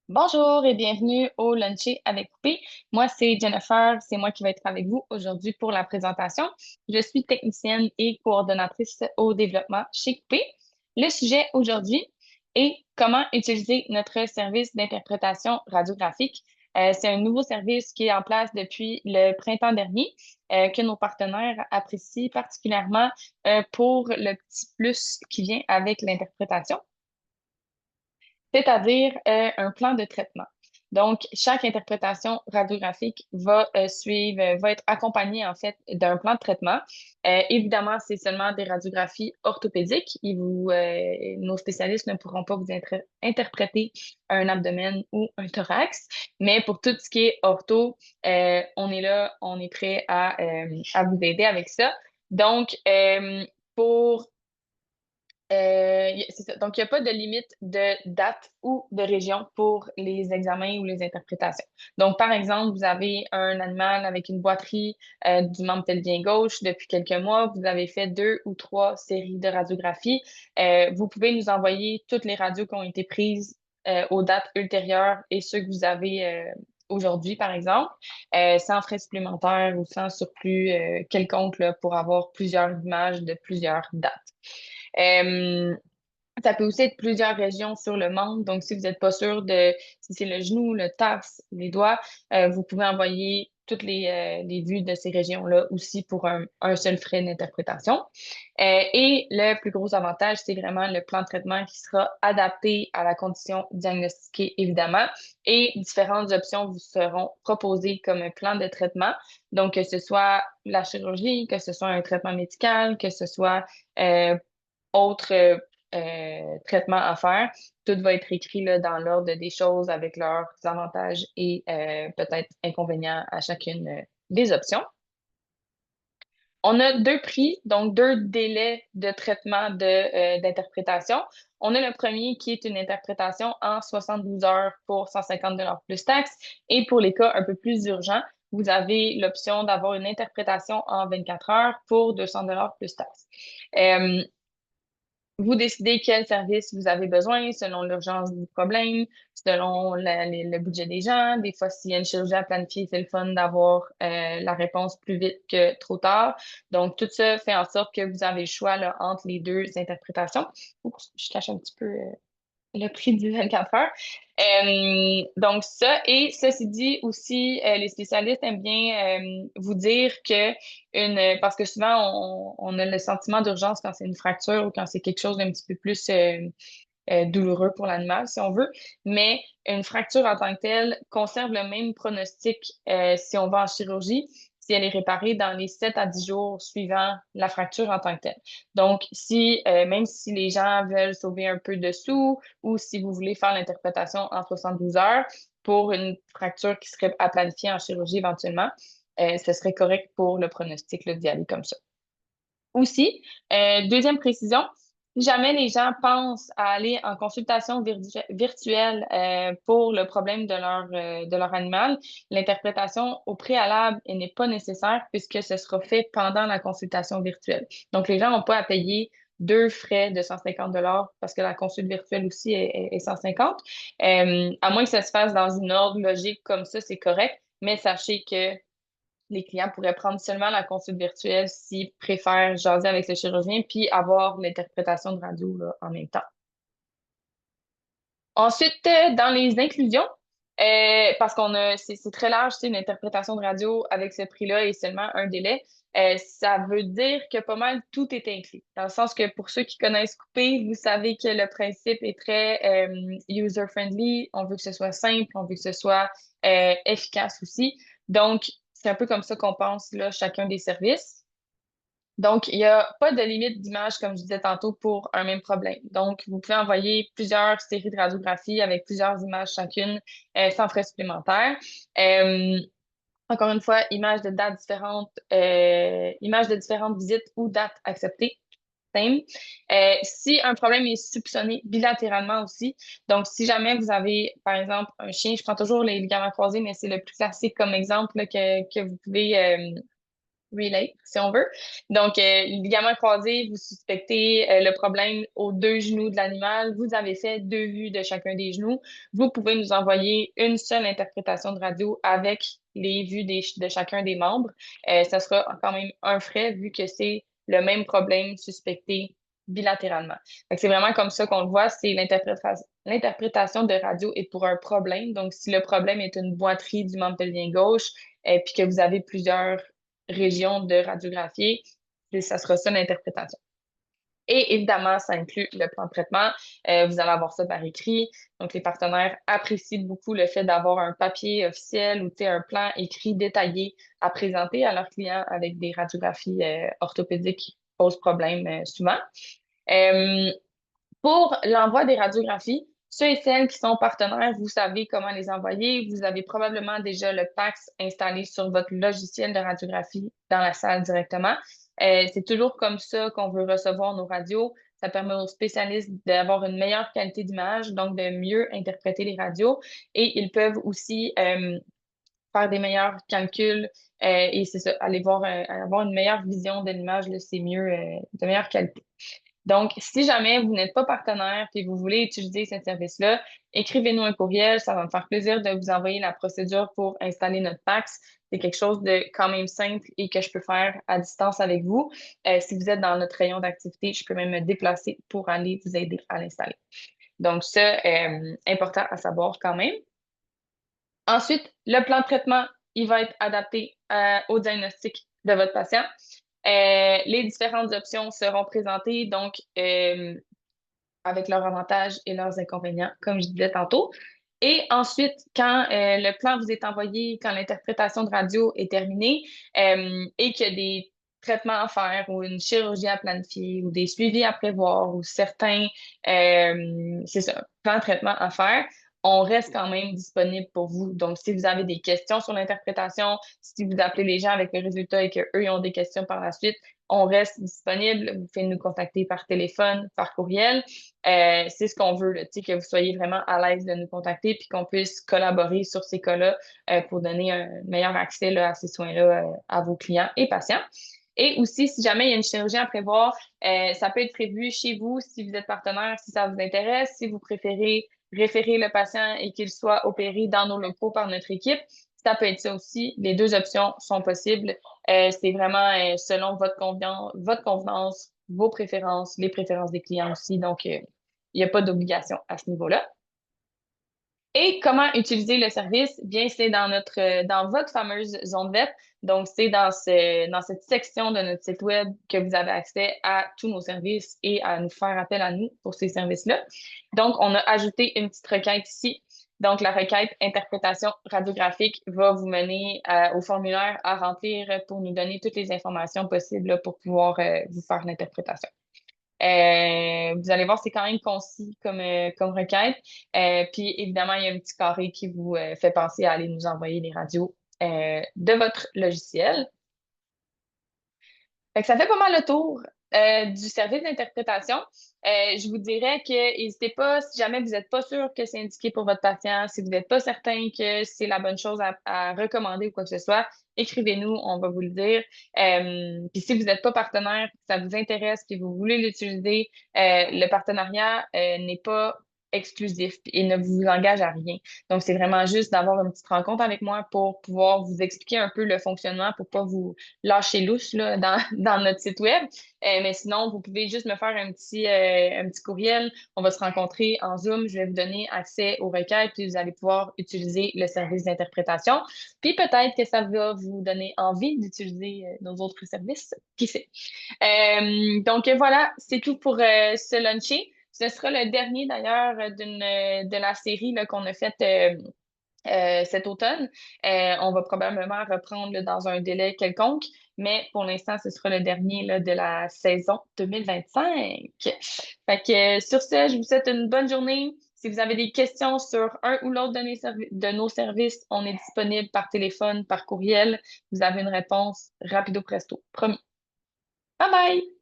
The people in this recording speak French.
Bonjour et bienvenue au Luncher avec Coupé. Moi, c'est Jennifer, c'est moi qui vais être avec vous aujourd'hui pour la présentation. Je suis technicienne et coordonnatrice au développement chez Coupé. Le sujet aujourd'hui est comment utiliser notre service d'interprétation radiographique. C'est un nouveau service qui est en place depuis le printemps dernier, que nos partenaires apprécient particulièrement pour le petit plus qui vient avec l'interprétation, c'est-à-dire un plan de traitement. Donc, chaque interprétation radiographique va être accompagnée en fait d'un plan de traitement. Évidemment, c'est seulement des radiographies orthopédiques. Nos spécialistes ne pourront pas vous interpréter un abdomen ou un thorax, mais pour tout ce qui est ortho, on est là, on est prêt à vous aider avec ça. Donc, pour c'est ça. Donc, il n'y a pas de limite de date ou de région pour les examens ou les interprétations. Donc, par exemple, vous avez un animal avec une boiterie du membre pelvien gauche depuis quelques mois, vous avez fait 2 ou 3 séries de radiographies. Vous pouvez nous envoyer toutes les radios qui ont été prises aux dates ultérieures et ceux que vous avez aujourd'hui, par exemple, sans frais supplémentaires ou sans surplus quelconque là, pour avoir plusieurs images de plusieurs dates. Euh, Ça peut aussi être plusieurs régions sur le membre. Donc, si vous n'êtes pas sûr de si c'est le genou, le tarse, les doigts, vous pouvez envoyer toutes les vues de ces régions-là aussi pour un seul frais d'interprétation. Et le plus gros avantage, c'est vraiment le plan de traitement qui sera adapté à la condition diagnostiquée, évidemment. Et différentes options vous seront proposées comme un plan de traitement. Donc, que ce soit la chirurgie, que ce soit un traitement médical, que ce soit euh, autre traitement à faire. Tout va être écrit là, dans l'ordre des choses avec leurs avantages et peut-être inconvénients à chacune des options. On a 2 prix, donc 2 délais de traitement d'interprétation. On a le premier qui est une interprétation en 72 heures pour 150 plus taxes. Et pour les cas un peu plus urgents, vous avez l'option d'avoir une interprétation en 24 heures pour 200 plus taxes. Euh, vous décidez quel service vous avez besoin selon l'urgence du problème, selon le budget des gens. Des fois, s'il y a une chirurgie à planifier, c'est le fun d'avoir la réponse plus vite que trop tard. Donc, tout ça fait en sorte que vous avez le choix là, entre les 2 interprétations. Oups, je cache un petit peu le prix du 24 heures. Donc ça, et ceci dit aussi, les spécialistes aiment bien vous dire que parce que souvent on a le sentiment d'urgence quand c'est une fracture ou quand c'est quelque chose d'un petit peu plus douloureux pour l'animal, si on veut, mais une fracture en tant que telle conserve le même pronostic si on va en chirurgie, si elle est réparée dans les 7 à 10 jours suivant la fracture en tant que telle. Donc, si même si les gens veulent sauver un peu de sous ou si vous voulez faire l'interprétation en 72 heures pour une fracture qui serait à planifier en chirurgie éventuellement, ce serait correct pour le pronostic là, d'y aller comme ça. Aussi, deuxième précision, si jamais les gens pensent à aller en consultation virtuelle pour le problème de leur animal, l'interprétation au préalable elle n'est pas nécessaire puisque ce sera fait pendant la consultation virtuelle. Donc, les gens n'ont pas à payer 2 frais de 150 parce que la consulte virtuelle aussi est 150. À moins que ça se fasse dans une ordre logique comme ça, c'est correct, mais sachez que les clients pourraient prendre seulement la consulte virtuelle s'ils préfèrent jaser avec le chirurgien puis avoir l'interprétation de radio là, en même temps. Ensuite, dans les inclusions, parce c'est très large, c'est une interprétation de radio avec ce prix-là et seulement un délai. Ça veut dire que pas mal tout est inclus. Dans le sens que pour ceux qui connaissent Coupé, vous savez que le principe est très user-friendly. On veut que ce soit simple, on veut que ce soit efficace aussi. Donc, c'est un peu comme ça qu'on pense là, chacun des services. Donc, il n'y a pas de limite d'image, comme je disais tantôt, pour un même problème. Donc, vous pouvez envoyer plusieurs séries de radiographies avec plusieurs images chacune, sans frais supplémentaires. Euh, Encore une fois, images de différentes visites ou dates acceptées. Same. Si un problème est soupçonné bilatéralement aussi, donc si jamais vous avez, par exemple, un chien, je prends toujours les ligaments croisés, mais c'est le plus classique comme exemple là, que relate, si on veut. Donc, ligament croisé, vous suspectez le problème aux deux genoux de l'animal. Vous avez fait deux vues de chacun des genoux. Vous pouvez nous envoyer une seule interprétation de radio avec les vues de chacun des membres. Ça sera quand même un frais vu que c'est le même problème suspecté bilatéralement. Fait que c'est vraiment comme ça qu'on le voit, c'est l'interprétation de radio est pour un problème. Donc, si le problème est une boiterie du membre pelvien gauche, puis que vous avez plusieurs régions de radiographie, ça sera ça l'interprétation. Et évidemment, ça inclut le plan de traitement. Vous allez avoir ça par écrit. Donc, les partenaires apprécient beaucoup le fait d'avoir un papier officiel ou un plan écrit détaillé à présenter à leurs clients avec des radiographies orthopédiques qui posent problème souvent. Euh, pour l'envoi des radiographies, ceux et celles qui sont partenaires, vous savez comment les envoyer. Vous avez probablement déjà le PACS installé sur votre logiciel de radiographie dans la salle directement. C'est toujours comme ça qu'on veut recevoir nos radios. Ça permet aux spécialistes d'avoir une meilleure qualité d'image, donc de mieux interpréter les radios. Et ils peuvent aussi faire des meilleurs calculs et c'est ça, aller voir, avoir une meilleure vision de l'image, c'est mieux, de meilleure qualité. Donc, si jamais vous n'êtes pas partenaire et vous voulez utiliser ce service-là, écrivez-nous un courriel. Ça va me faire plaisir de vous envoyer la procédure pour installer notre PACS. C'est quelque chose de quand même simple et que je peux faire à distance avec vous. Si vous êtes dans notre rayon d'activité, je peux même me déplacer pour aller vous aider à l'installer. Donc, ça, important à savoir quand même. Ensuite, le plan de traitement, il va être adapté au diagnostic de votre patient. Les différentes options seront présentées, donc avec leurs avantages et leurs inconvénients, comme je disais tantôt. Et ensuite, quand le plan vous est envoyé, quand l'interprétation de radio est terminée et qu'il y a des traitements à faire ou une chirurgie à planifier ou des suivis à prévoir ou certains, c'est ça, plans de traitement à faire, on reste quand même disponible pour vous. Donc, si vous avez des questions sur l'interprétation, si vous appelez les gens avec le résultat et qu'eux, ils ont des questions par la suite, on reste disponible. Vous pouvez nous contacter par téléphone, par courriel. C'est ce qu'on veut, là, que vous soyez vraiment à l'aise de nous contacter puis qu'on puisse collaborer sur ces cas-là pour donner un meilleur accès là, à ces soins-là à vos clients et patients. Et aussi, si jamais il y a une chirurgie à prévoir, ça peut être prévu chez vous si vous êtes partenaire, si ça vous intéresse, si vous préférez référer le patient et qu'il soit opéré dans nos locaux par notre équipe. Ça peut être ça aussi. Les deux options sont possibles. C'est vraiment selon votre convenance, vos préférences, les préférences des clients aussi. Donc, il n'y a pas d'obligation à ce niveau-là. Et comment utiliser le service? Bien, c'est dans votre fameuse zone web. Donc, c'est dans cette section de notre site web que vous avez accès à tous nos services et à nous faire appel à nous pour ces services-là. Donc, on a ajouté une petite requête ici. Donc, la requête interprétation radiographique va vous mener au formulaire à remplir pour nous donner toutes les informations possibles là, pour pouvoir vous faire l'interprétation. Vous allez voir, c'est quand même concis comme requête. Puis évidemment, il y a un petit carré qui vous fait penser à aller nous envoyer les radios de votre logiciel. Fait que ça fait pas mal le tour du service d'interprétation. Je vous dirais que n'hésitez pas, si jamais vous n'êtes pas sûr que c'est indiqué pour votre patient, si vous n'êtes pas certain que c'est la bonne chose à recommander ou quoi que ce soit, écrivez-nous, on va vous le dire. Puis si vous n'êtes pas partenaire, ça vous intéresse, puis vous voulez l'utiliser, le partenariat n'est pas exclusif et ne vous engage à rien. Donc, c'est vraiment juste d'avoir une petite rencontre avec moi pour pouvoir vous expliquer un peu le fonctionnement pour pas vous lâcher lousse là, dans notre site web. Mais sinon, vous pouvez juste me faire un petit courriel. On va se rencontrer en Zoom. Je vais vous donner accès aux requêtes, puis vous allez pouvoir utiliser le service d'interprétation. Puis peut-être que ça va vous donner envie d'utiliser nos autres services. Qui sait? Donc voilà, c'est tout pour ce luncher. Ce sera le dernier d'ailleurs de la série là, qu'on a faite cet automne. On va probablement reprendre là, dans un délai quelconque, mais pour l'instant, ce sera le dernier là, de la saison 2025. Fait que sur ce, je vous souhaite une bonne journée. Si vous avez des questions sur un ou l'autre de nos services, on est disponible par téléphone, par courriel. Vous avez une réponse rapido presto. Promis. Bye bye!